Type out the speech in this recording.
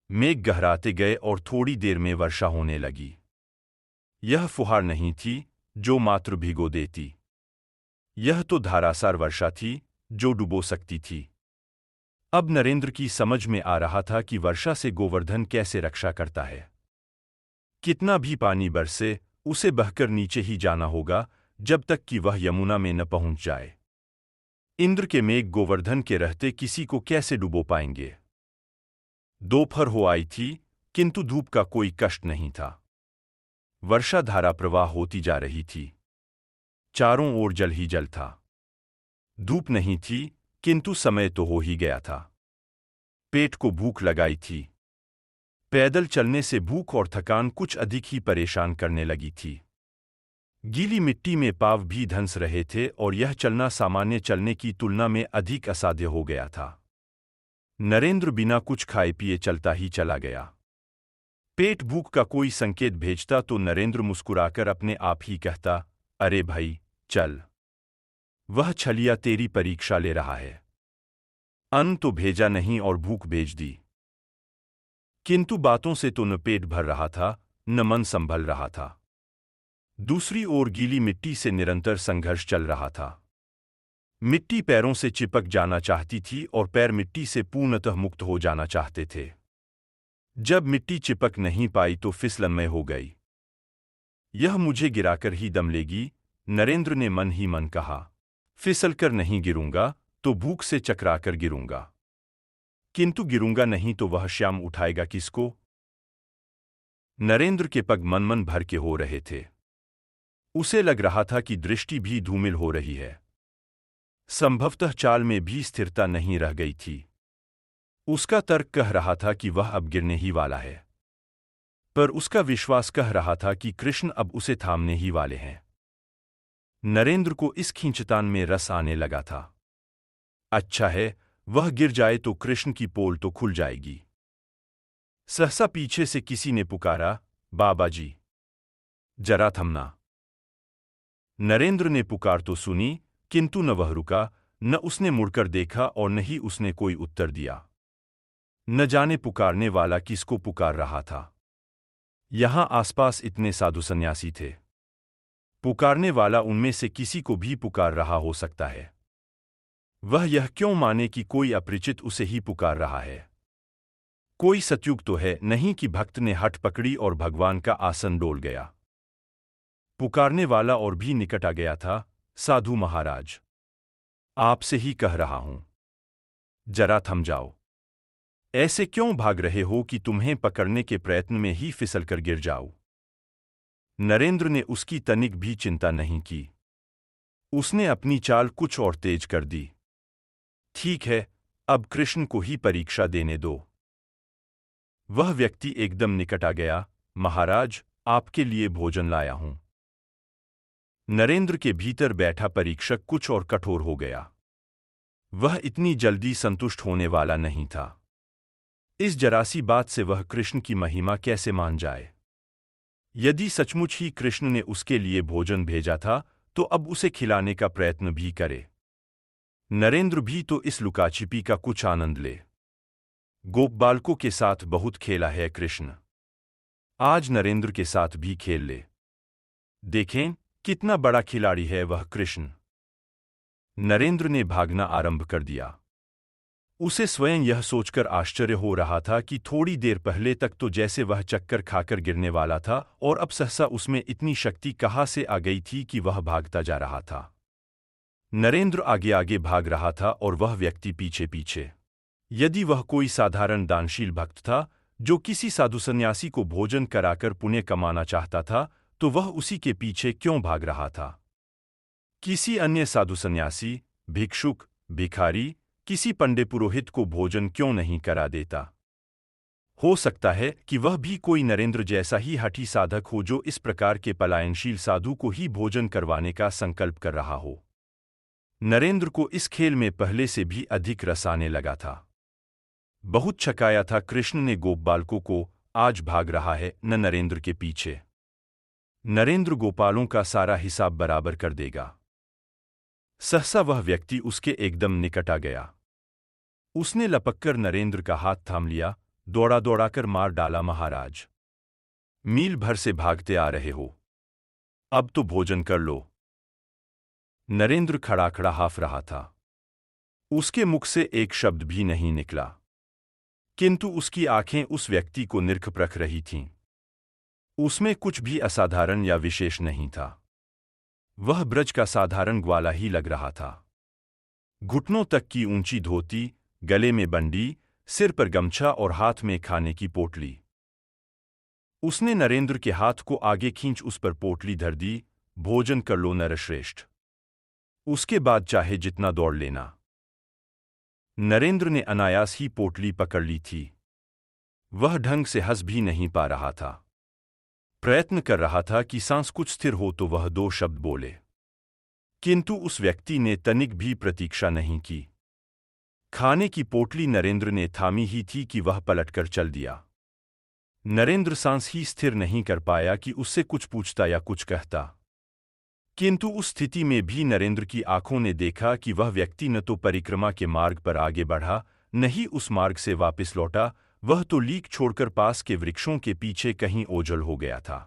मेघ गहराते गए और थोड़ी देर में वर्षा होने लगी। यह फुहार नहीं थी जो मात्र भिगो देती। यह तो धारासार वर्षा थी जो डुबो सकती थी। अब नरेंद्र की समझ में आ रहा था कि वर्षा से गोवर्धन कैसे रक्षा करता है। कितना भी पानी बरसे, उसे बहकर नीचे ही जाना होगा जब तक कि वह यमुना में न पहुंच जाए। इंद्र के मेघ गोवर्धन के रहते किसी को कैसे डुबो पाएंगे। दोपहर हो आई थी, किंतु धूप का कोई कष्ट नहीं था। वर्षा धारा प्रवाह होती जा रही थी। चारों ओर जल ही जल था। धूप नहीं थी, किंतु समय तो हो ही गया था। पेट को भूख लगाई थी। पैदल चलने से भूख और थकान कुछ अधिक ही परेशान करने लगी थी। गीली मिट्टी में पाँव भी धंस रहे थे और यह चलना सामान्य चलने की तुलना में अधिक असाध्य हो गया था। नरेंद्र बिना कुछ खाए पिए चलता ही चला गया। पेट भूख का कोई संकेत भेजता तो नरेंद्र मुस्कुराकर अपने आप ही कहता, अरे भाई, चल। वह छलिया तेरी परीक्षा ले रहा है। अन्न तो भेजा नहीं और भूख भेज दी। किंतु बातों से तो न पेट भर रहा था, न मन संभल रहा था। दूसरी ओर गीली मिट्टी से निरंतर संघर्ष चल रहा था। मिट्टी पैरों से चिपक जाना चाहती थी और पैर मिट्टी से पूर्णतः मुक्त हो जाना चाहते थे। जब मिट्टी चिपक नहीं पाई तो फिसलनमय हो गई। यह मुझे गिराकर ही दम लेगी, नरेंद्र ने मन ही मन कहा। फिसलकर नहीं गिरूंगा तो भूख से चकराकर गिरूंगा। किंतु गिरूंगा नहीं तो वह श्याम उठाएगा किसको। नरेंद्र के पग मन मन भर के हो रहे थे। उसे लग रहा था कि दृष्टि भी धूमिल हो रही है। संभवतः चाल में भी स्थिरता नहीं रह गई थी। उसका तर्क कह रहा था कि वह अब गिरने ही वाला है, पर उसका विश्वास कह रहा था कि कृष्ण अब उसे थामने ही वाले हैं। नरेंद्र को इस खींचतान में रस आने लगा था। अच्छा है, वह गिर जाए तो कृष्ण की पोल तो खुल जाएगी। सहसा पीछे से किसी ने पुकारा, बाबा जी, जरा थमना। नरेंद्र ने पुकार तो सुनी, किंतु न वह रुका, न उसने मुड़कर देखा और न ही उसने कोई उत्तर दिया। न जाने पुकारने वाला किसको पुकार रहा था। यहां आसपास इतने साधु सन्यासी थे। पुकारने वाला उनमें से किसी को भी पुकार रहा हो सकता है। वह यह क्यों माने कि कोई अपरिचित उसे ही पुकार रहा है। कोई सतयुग तो है नहीं कि भक्त ने हठ पकड़ी और भगवान का आसन डोल गया। पुकारने वाला और भी निकट आ गया था। साधु महाराज, आपसे ही कह रहा हूं, जरा थम जाओ। ऐसे क्यों भाग रहे हो कि तुम्हें पकड़ने के प्रयत्न में ही फिसलकर गिर जाओ। नरेंद्र ने उसकी तनिक भी चिंता नहीं की। उसने अपनी चाल कुछ और तेज कर दी। ठीक है, अब कृष्ण को ही परीक्षा देने दो। वह व्यक्ति एकदम निकट आ गया। महाराज, आपके लिए भोजन लाया हूं। नरेंद्र के भीतर बैठा परीक्षक कुछ और कठोर हो गया। वह इतनी जल्दी संतुष्ट होने वाला नहीं था। इस जरासी बात से वह कृष्ण की महिमा कैसे मान जाए। यदि सचमुच ही कृष्ण ने उसके लिए भोजन भेजा था तो अब उसे खिलाने का प्रयत्न भी करे। नरेंद्र भी तो इस लुकाछिपी का कुछ आनंद ले। गोप बालकों के साथ बहुत खेला है कृष्ण, आज नरेंद्र के साथ भी खेल ले। देखें कितना बड़ा खिलाड़ी है वह कृष्ण। नरेंद्र ने भागना आरंभ कर दिया। उसे स्वयं यह सोचकर आश्चर्य हो रहा था कि थोड़ी देर पहले तक तो जैसे वह चक्कर खाकर गिरने वाला था और अब सहसा उसमें इतनी शक्ति कहाँ से आ गई थी कि वह भागता जा रहा था। नरेंद्र आगे आगे भाग रहा था और वह व्यक्ति पीछे पीछे। यदि वह कोई साधारण दानशील भक्त था जो किसी साधु सन्यासी को भोजन कराकर पुण्य कमाना चाहता था तो वह उसी के पीछे क्यों भाग रहा था। किसी अन्य साधु सन्यासी, भिक्षुक, भिखारी, किसी पंडे पुरोहित को भोजन क्यों नहीं करा देता। हो सकता है कि वह भी कोई नरेंद्र जैसा ही हठी साधक हो जो इस प्रकार के पलायनशील साधु को ही भोजन करवाने का संकल्प कर रहा हो। नरेंद्र को इस खेल में पहले से भी अधिक रस आने लगा था। बहुत छकाया था कृष्ण ने गोप बालकों को, आज भाग रहा है न नरेंद्र के पीछे। नरेंद्र गोपालों का सारा हिसाब बराबर कर देगा। सहसा वह व्यक्ति उसके एकदम निकट आ गया। उसने लपककर नरेंद्र का हाथ थाम लिया। दौड़ा दौड़ाकर मार डाला महाराज। मील भर से भागते आ रहे हो, अब तो भोजन कर लो। नरेंद्र खड़ा खड़ा हाफ रहा था। उसके मुख से एक शब्द भी नहीं निकला, किंतु उसकी आंखें उस व्यक्ति को निरख परख रही थीं। उसमें कुछ भी असाधारण या विशेष नहीं था। वह ब्रज का साधारण ग्वाला ही लग रहा था। घुटनों तक की ऊंची धोती, गले में बंडी, सिर पर गमछा और हाथ में खाने की पोटली। उसने नरेंद्र के हाथ को आगे खींच उस पर पोटली धर दी। भोजन कर लो नरश्रेष्ठ, उसके बाद चाहे जितना दौड़ लेना। नरेंद्र ने अनायास ही पोटली पकड़ ली थी। वह ढंग से हंस भी नहीं पा रहा था। प्रयत्न कर रहा था कि सांस कुछ स्थिर हो तो वह दो शब्द बोले, किंतु उस व्यक्ति ने तनिक भी प्रतीक्षा नहीं की। खाने की पोटली नरेंद्र ने थामी ही थी कि वह पलटकर चल दिया। नरेंद्र सांस ही स्थिर नहीं कर पाया कि उससे कुछ पूछता या कुछ कहता, किंतु उस स्थिति में भी नरेंद्र की आंखों ने देखा कि वह व्यक्ति न तो परिक्रमा के मार्ग पर आगे बढ़ा, न ही उस मार्ग से वापस लौटा। वह तो लीक छोड़कर पास के वृक्षों के पीछे कहीं ओझल हो गया था।